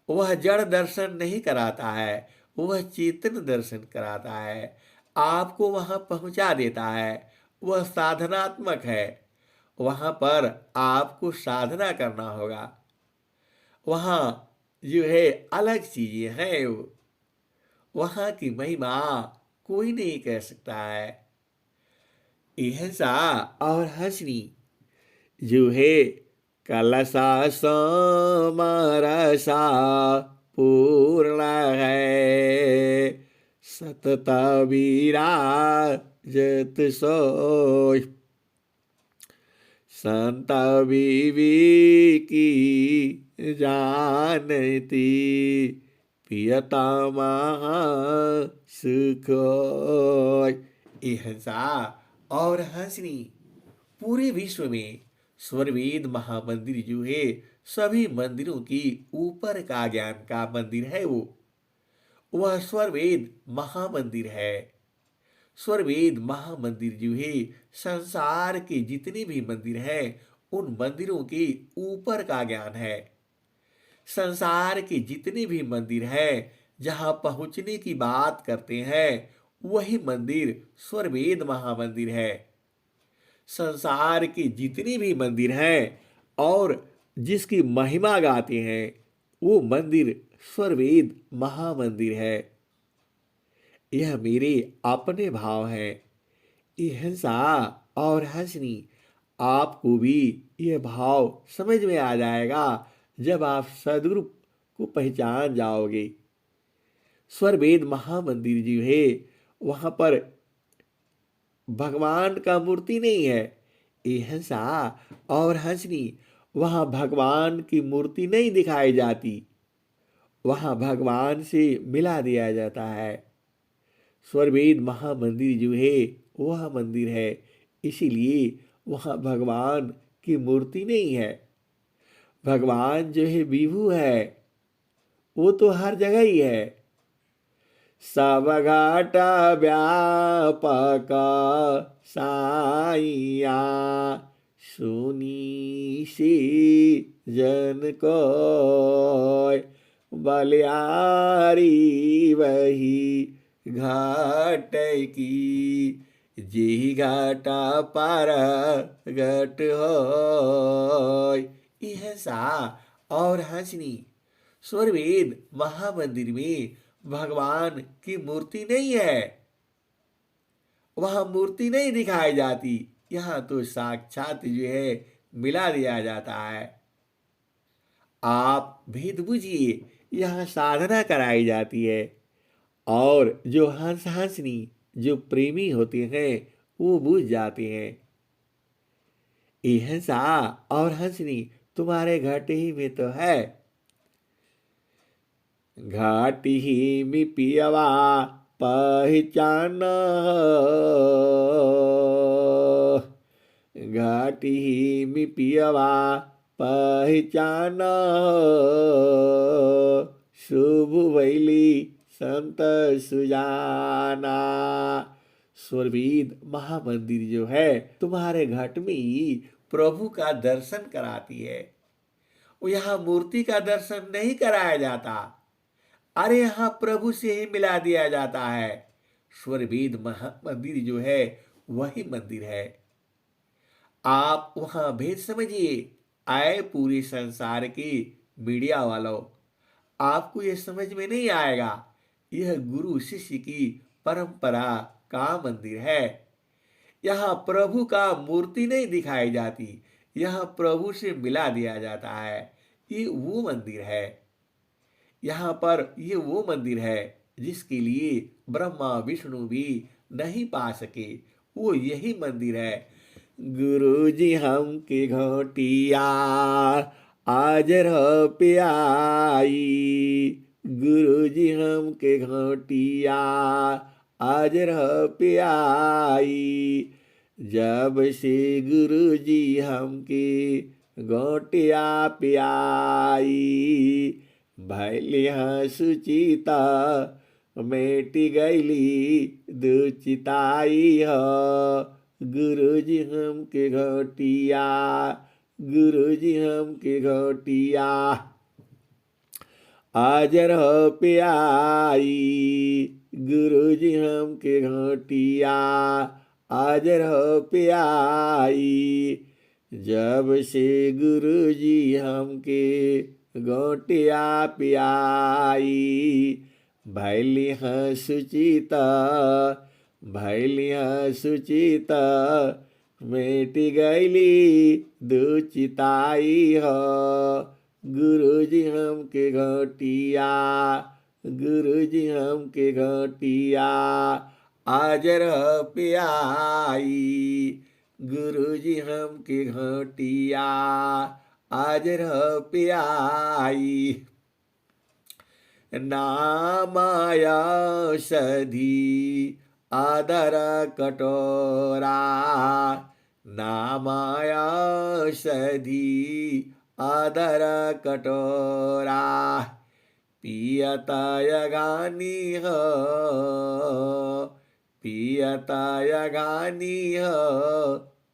वह जड़ दर्शन नहीं कराता है, वह चेतन दर्शन कराता है, आपको वहां पहुंचा देता है। वह साधनात्मक है, वहां पर आपको साधना करना होगा। वहां जो है अलग चीजें हैं, वहां की महिमा कोई नहीं कह सकता है। हिंसा और हंसनी जो है कलसा समरसा पूर्ण है, सतत विराजत सोय। संत विवेकी जानती, पियता महा सुख होय। हिंसा और हंसनी। पूरे विश्व में स्वरवेद महामंदिर जो है सभी मंदिरों की ऊपर का ज्ञान का मंदिर है। वह स्वरवेद महामंदिर है। स्वरवेद महामंदिर जो है संसार के जितने भी मंदिर हैं उन मंदिरों के ऊपर का ज्ञान है। संसार के जितने भी मंदिर हैं जहां पहुंचने की बात करते हैं वही मंदिर स्वरवेद महामंदिर है। संसार के जितने भी मंदिर हैं और जिसकी महिमा गाते हैं वो मंदिर स्वरवेद महामंदिर है। यह मेरे अपने भाव हैं। हिंसा और हंसनी आपको भी यह भाव समझ में आ जाएगा जब आप सदगुरु को पहचान जाओगे। स्वरवेद महामंदिर जो है वहां पर भगवान का मूर्ति नहीं है। हिंसा और हंसनी वहां भगवान की मूर्ति नहीं दिखाई जाती, वहां भगवान से मिला दिया जाता है। स्वरवेद महामंदिर जो है वह मंदिर है, इसीलिए वहां भगवान की मूर्ति नहीं है। भगवान जो है विभु है, वो तो हर जगह ही है। सब घाट व्यापक साइया सुनी से जन को बलियारी वही घाट की जेहि घाटा पार घट हो। हिंसा और हंसनी स्वरवेद महामंदिर में भगवान की मूर्ति नहीं है, वहां मूर्ति नहीं दिखाई जाती। यहां तो साक्षात जो है मिला दिया जाता है। आप भेद बुझिए, यहां साधना कराई जाती है और जो हंस हंसनी जो प्रेमी होते हैं वो बुझ जाते हैं। ये हिंसा और हंसनी तुम्हारे घाटे ही में तो है। घाटी ही में पियवा पहचान, घाटी ही में पियवा पहचान शुभ वैली संत सुजाना। स्वरवेद महामंदिर जो है तुम्हारे घट में ही प्रभु का दर्शन कराती है। वो यहाँ मूर्ति का दर्शन नहीं कराया जाता, अरे यहाँ प्रभु से ही मिला दिया जाता है। स्वरवेद महामंदिर जो है वही मंदिर है। आप वहां भेद समझिए। आए पूरे संसार के मीडिया वालों, आपको यह समझ में नहीं आएगा। यह गुरु शिष्य की परंपरा का मंदिर है। यहाँ प्रभु का मूर्ति नहीं दिखाई जाती, यहाँ प्रभु से मिला दिया जाता है। ये वो मंदिर है। यहाँ पर ये वो मंदिर है जिसके लिए ब्रह्मा विष्णु भी नहीं पा सके, वो यही मंदिर है। गुरु जी हम के घोटिया आज रह प्याई, गुरु जी हम के घोटिया आज रह प्याई। जब से गुरु जी हमके घोटिया प्याई, भैली सुचिता मेटी गैली दुचिताई हो। गुरु जी हम के घोटिया, गुरु जी हम के घोटिया आज रह प्याई, गुरु जी हम के घोटिया आज रह प्याई। जब से गुरु जी हमके घोटिया प्याई, भैली सुचिता भैली सुचिता मेटी गैली दुचिताई हो। गुरु जी हम के घोटिया, गुरु जी हम के घोटिया आज रह प्याई, गुरु जी हम के घोटिया आज रह प्याई। नामाया सधी आदर कटोरा, नामाया सधी आदर कटोरा, पियतय गानीह, पियतय गानीह,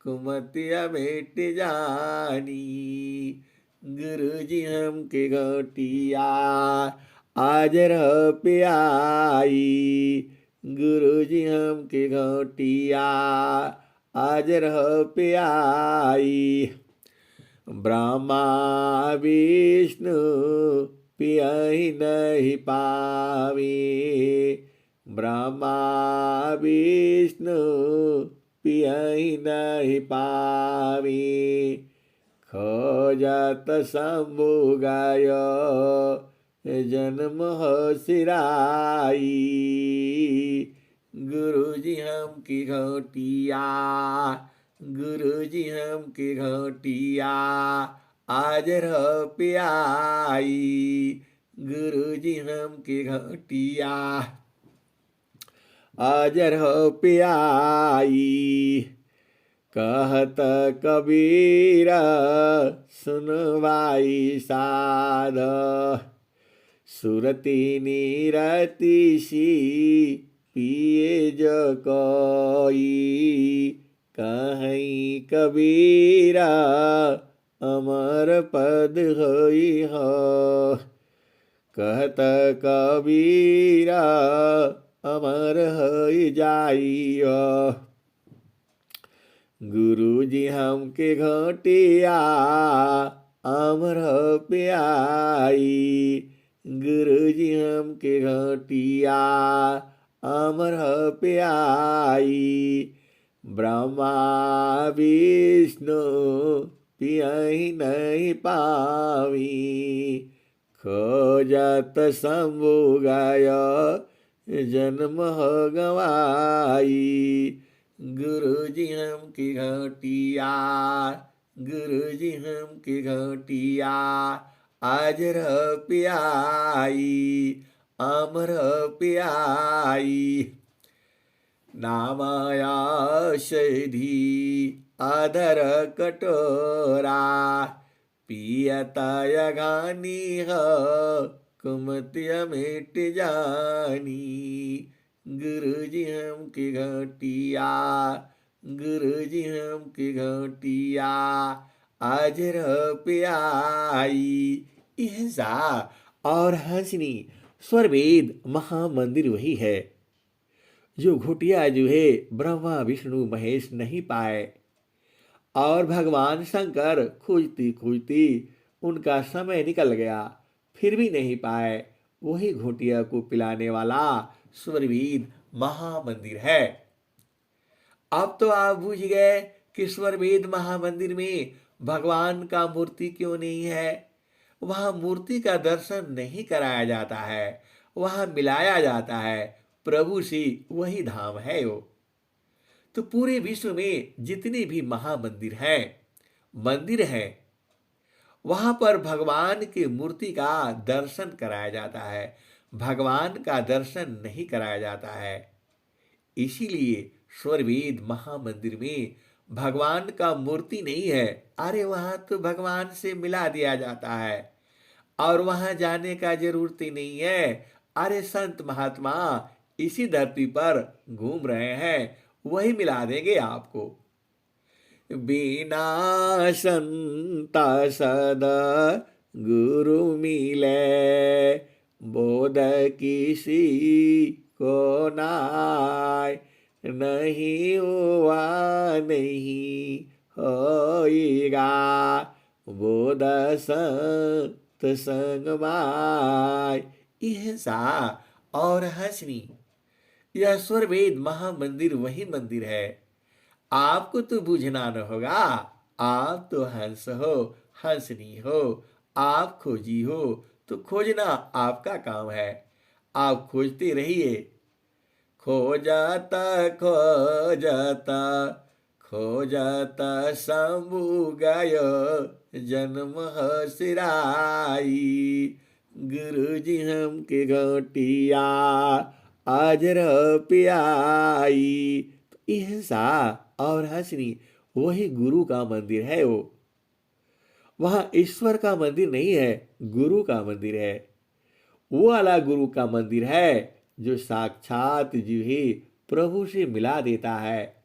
कुमतिय मेट जानी। गुरुजी हम के घोटिया आज रह पियाई, गुरुजी हम के घोटिया आज रह पियाई। ब्रह्मा विष्णु पियहि नहीं पावे, ब्रह्मा विष्णु पियहि नहीं पावे। खोजत शंभु गाय जन्म हो सिराई, गुरुजी हम की घोटिया, गुरुजी हम की घोटिया आज रह पियाई, गुरुजी हम की घोटिया आज रह पियाई। कहत कबीर सुनवाई साध, सुरती नीरति सी पिए जो कोई। कहीं कबीर अमर पद होई हो, कहत कबीर अमर होई जाइयो। गुरुजी हम के घोटिया अमर पियाई, गुरुजी हम के घोटिया अमर पियाई। ब्रह्मा विष्णु पियहि नहीं पावी, खोजत शंभु गाय जन्म हो गवाई। गुरुजी हम की घोटिया, गुरुजी हम की घोटिया आज रह पियाई, अमर पियाई। नामाया शधी आदर कटोरा, पियतय गानीह कुमतिय मेट जानी। गुरुजी हम की घोटिया, गुरुजी हम की घोटिया आज रह पियाई। ऐसा और हंसनी स्वरवेद महामंदिर वही है जो घोटिया जो है ब्रह्मा विष्णु महेश नहीं पाए, और भगवान शंकर खोजती खोजती उनका समय निकल गया फिर भी नहीं पाए। वही घोटिया को पिलाने वाला स्वरवेद महामंदिर है। अब तो आप बुझ गए कि स्वरवेद महामंदिर में भगवान का मूर्ति क्यों नहीं है। वहां मूर्ति का दर्शन नहीं कराया जाता है, वहां मिलाया जाता है प्रभु से, वही धाम है वो। तो पूरे विश्व में जितने भी महामंदिर हैं, मंदिर हैं, वहां पर भगवान की मूर्ति का दर्शन कराया जाता है, भगवान का दर्शन नहीं कराया जाता है। इसीलिए स्वरवेद महामंदिर में भगवान का मूर्ति नहीं है। अरे वहां तो भगवान से मिला दिया जाता है और वहां जाने का जरूरत ही नहीं है। अरे संत महात्मा इसी धरती पर घूम रहे हैं, वही मिला देंगे आपको। बिना संता सदा गुरु मिले, बोध किसी को नाय, नहीं हुआ नहीं होएगा, बोध संत संग माय। ऐसा और हंसनी यह स्वरवेद महामंदिर वही मंदिर है। आपको तो बूझना न होगा, आप तो हंस हो, हंसनी हो, आप खोजी हो, तो खोजना आपका काम है। आप खोजते रहिए। खोजता खोजता खोजता शंभु गयो जन्म हो सिराई। गुरुजी हम के घोटिया अजर पियाई। तो अहिंसा और हंसनी वही गुरु का मंदिर है। वहां ईश्वर का मंदिर नहीं है, गुरु का मंदिर है। वो वाला गुरु का मंदिर है जो साक्षात जीव ही प्रभु से मिला देता है,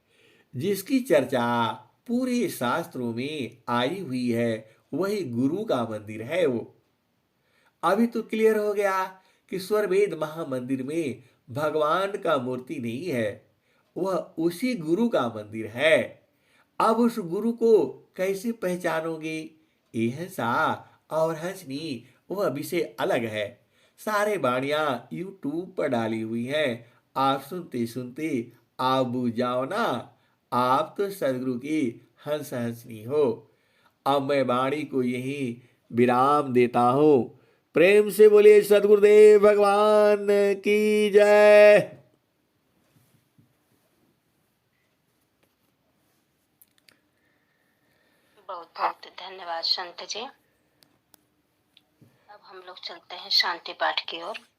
जिसकी चर्चा पूरे शास्त्रों में आई हुई है। वही गुरु का मंदिर है वो। अभी तो क्लियर हो गया कि स्वरवेद महामंदिर में भगवान का मूर्ति नहीं है, वह उसी गुरु का मंदिर है। अब उस गुरु को कैसे पहचानोगे? अहिंसा और हंसनी वह विषय अलग है। सारे बाणियां यूट्यूब पर डाली हुई हैं, आप सुनते सुनते आप बुझ जाओ ना। आप तो सदगुरु की हंस हंसनी हो। अब मैं वाणी को यही विराम देता हूं। प्रेम से बोलिए सदगुरुदेव भगवान की जय। बहुत बहुत धन्यवाद संत जी। अब हम लोग चलते हैं शांति पाठ की ओर।